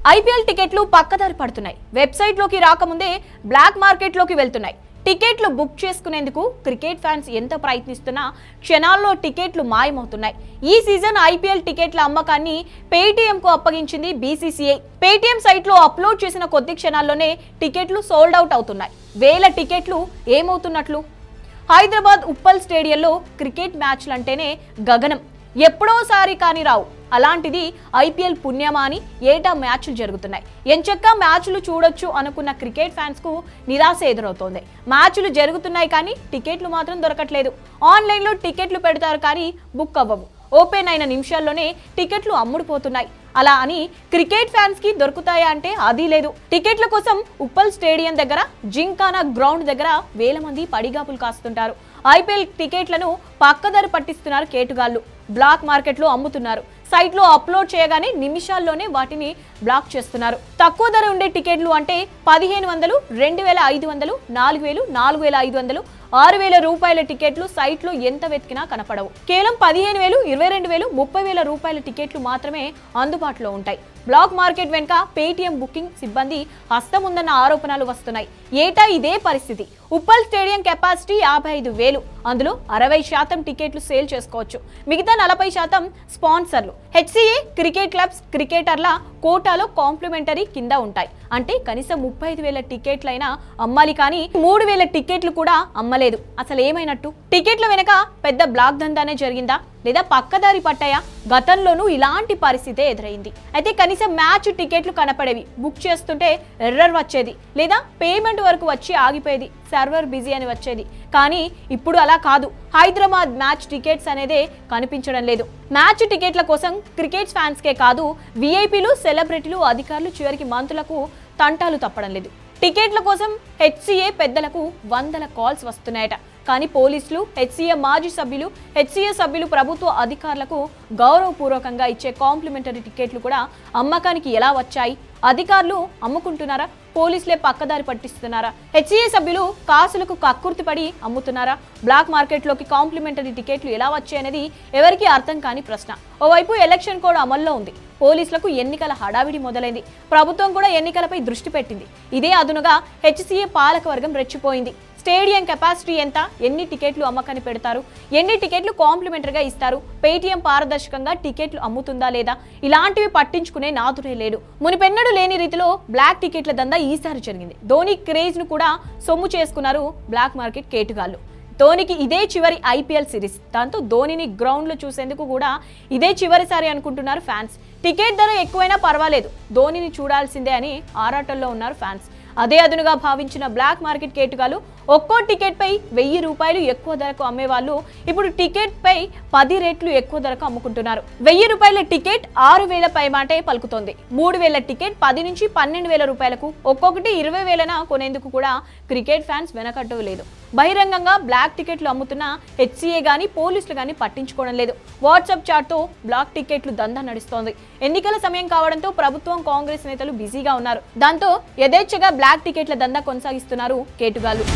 IPL టికెట్లు పక్కదారి పడుతున్నాయి. వెబ్సైట్లోకి రాకముందే బ్లాక్ మార్కెట్లోకి వెళ్తున్నాయి. టికెట్లు బుక్ చేసుకునేందుకు క్రికెట్ ఫ్యాన్స్ ఎంత ప్రయత్నిస్తున్నా క్షణాల్లో టికెట్లు మాయమవుతున్నాయి. ఈ సీజన్ ఐపీఎల్ టికెట్ల అమ్మకాన్ని పేటీఎంకు అప్పగించింది బీసీసీఐ. పేటీఎం సైట్లో అప్లోడ్ చేసిన కొద్ది క్షణాల్లోనే టికెట్లు సోల్డ్ అవుట్ అవుతున్నాయి. వేల టికెట్లు ఏమవుతున్నట్లు? హైదరాబాద్ ఉప్పల్ స్టేడియంలో క్రికెట్ మ్యాచ్లు అంటేనే గగనం. ఎప్పుడోసారి కానీ రావు. అలాంటిది ఐపీఎల్ పుణ్యమా అని ఏటా మ్యాచ్లు జరుగుతున్నాయి. ఎంచక్కా మ్యాచ్లు చూడొచ్చు అనుకున్న క్రికెట్ ఫ్యాన్స్ కు నిరాశ ఎదురవుతోంది. మ్యాచ్లు జరుగుతున్నాయి కానీ టికెట్లు మాత్రం దొరకట్లేదు. ఆన్లైన్లో టికెట్లు పెడతారు కానీ బుక్ అవ్వవు. ఓపెన్ అయిన నిమిషాల్లోనే టికెట్లు అమ్ముడుపోతున్నాయి. అలా అని క్రికెట్ ఫ్యాన్స్ కి దొరుకుతాయా అంటే అది లేదు. టికెట్ల కోసం ఉప్పల్ స్టేడియం దగ్గర, జింకానా గ్రౌండ్ దగ్గర వేల మంది పడిగాపులు కాస్తుంటారు. ఐపీఎల్ టికెట్లను పక్కదారి పట్టిస్తున్నారు కేటుగాళ్లు. బ్లాక్ మార్కెట్లో అమ్ముతున్నారు. సైట్లో అప్లోడ్ చేయగానే నిమిషాల్లోనే వాటిని బ్లాక్ చేస్తున్నారు. తక్కువ ధర ఉండే టికెట్లు అంటే 1500, 2500, 4000, 4500, 6000 రూపాయల టికెట్లు సైట్లో ఎంత వెతికినా కనపడవు. కేవలం 15000, 22000, 30000 రూపాయల టికెట్లు మాత్రమే అందుబాటులో ఉంటాయి. బ్లాక్ మార్కెట్ వెనుక పేటీఎం బుకింగ్ సిబ్బంది హస్తం ఉందన్న ఆరోపణలు వస్తున్నాయి. ఏటా ఇదే పరిస్థితి. Uppal stadium capacity 55,000. అందులో 60% టికెట్లు సేల్ చేసుకోవచ్చు. మిగతా 40% స్పాన్సర్లు. హెచ్సీఏ, క్రికెట్ క్లబ్స్, క్రికెటర్ల కోటాలో కాంప్లిమెంటరీ కింద ఉంటాయి. అంటే కనీసం 35,000 టికెట్లైనా అమ్మాలి కానీ 3,000 టికెట్లు కూడా అమ్మలేదు. అసలు ఏమైనట్టు? టికెట్ల వెనక పెద్ద బ్లాక్ దందానే జరిగిందా లేదా పక్కదారి పట్టాయా? గతంలోనూ ఇలాంటి పరిస్థితే ఎదురైంది. అయితే కనీసం మ్యాచ్ టికెట్లు కనపడేవి. బుక్ చేస్తుంటే ఎర్రర్ వచ్చేది లేదా పేమెంట్ వరకు వచ్చి ఆగిపోయేది. సర్వర్ బిజీ అని వచ్చేది. కానీ ఇప్పుడు అలా కాదు. హైదరాబాద్ మ్యాచ్ టికెట్స్ అనేదే కనిపించడం లేదు. మ్యాచ్ టికెట్ల కోసం క్రికెట్ ఫ్యాన్స్కే కాదు, విఐపీలు, సెలబ్రిటీలు, అధికారులు, చివరికి మంత్రులకు తంటాలు తప్పడం లేదు. టికెట్ల కోసం హెచ్సీఏ పెద్దలకు వందల కాల్స్ వస్తున్నాయట. కానీ పోలీసులు, హెచ్సీఏ మాజీ సభ్యులు, హెచ్సీఏ సభ్యులు ప్రభుత్వ అధికారులకు గౌరవపూర్వకంగా ఇచ్చే కాంప్లిమెంటరీ టికెట్లు కూడా అమ్మకానికి ఎలా వచ్చాయి? అధికారులు అమ్ముకుంటున్నారా? పోలీసులే పక్కదారి పట్టిస్తున్నారా? హెచ్సీఏ సభ్యులు కాసులకు కక్కుర్తిపడి అమ్ముతున్నారా? బ్లాక్ మార్కెట్లోకి కాంప్లిమెంటరీ టికెట్లు ఎలా వచ్చాయనేది ఎవరికీ అర్థం కాని ప్రశ్న. ఓవైపు ఎలక్షన్ కోడ్ అమల్లో ఉంది. పోలీసులకు ఎన్నికల హడావిడి మొదలైంది. ప్రభుత్వం కూడా ఎన్నికలపై దృష్టి పెట్టింది. ఇదే అదునుగా హెచ్సీఏ పాలకవర్గం రెచ్చిపోయింది. స్టేడియం కెపాసిటీ ఎంత? ఎన్ని టికెట్లు అమ్మకాన్ని పెడతారు? ఎన్ని టికెట్లు కాంప్లిమెంటరీగా ఇస్తారు? పేటీఎం పారదర్శకంగా టికెట్లు అమ్ముతుందా లేదా? ఇలాంటివి పట్టించుకునే నాదుడే లేడు. మునిపెన్నడూ లేని రీతిలో బ్లాక్ టికెట్ల దందా ఈసారి జరిగింది. ధోని క్రేజ్ ను కూడా సొమ్ము చేసుకున్నారు బ్లాక్ మార్కెట్ కేటుగాళ్లు. ధోనికి ఇదే చివరి ఐపీఎల్ సిరీస్. దాంతో ధోనిని గ్రౌండ్ లో చూసేందుకు కూడా ఇదే చివరిసారి అనుకుంటున్నారు ఫ్యాన్స్. టికెట్ ధర ఎక్కువైనా పర్వాలేదు, ధోనిని చూడాల్సిందే అని ఆరాటంలో ఉన్నారు ఫ్యాన్స్. అదే అదునుగా భావించిన బ్లాక్ మార్కెట్ కేటుగాలు ఒక్కో టికెట్ పై 1000 రూపాయలు ఎక్కువ ధరకు అమ్మేవాళ్ళు ఇప్పుడు టికెట్ పై 10 రెట్లు ఎక్కువ ధరకు అమ్ముకుంటున్నారు. 1000 రూపాయల టికెట్ 6,000 పై మాటే పలుకుతోంది. 3,000 టికెట్ 10 నుంచి 12,000 రూపాయలకు, ఒక్కొక్కటి 20,000న కొనేందుకు కూడా క్రికెట్ ఫ్యాన్స్ వెనకట్టు లేదు. బహిరంగంగా బ్లాక్ టికెట్లు అమ్ముతున్న హెచ్సీఏ గానీ పోలీసులు గానీ పట్టించుకోవడం లేదు. వాట్సాప్ చాట్తో బ్లాక్ టికెట్లు దందా నడుస్తోంది. ఎన్నికల సమయం కావడంతో ప్రభుత్వం, కాంగ్రెస్ నేతలు బిజీగా ఉన్నారు. దాంతో యథేచ్ఛగా బ్లాక్ టికెట్ల దందా కొనసాగిస్తున్నారు కేటుగాళ్లు.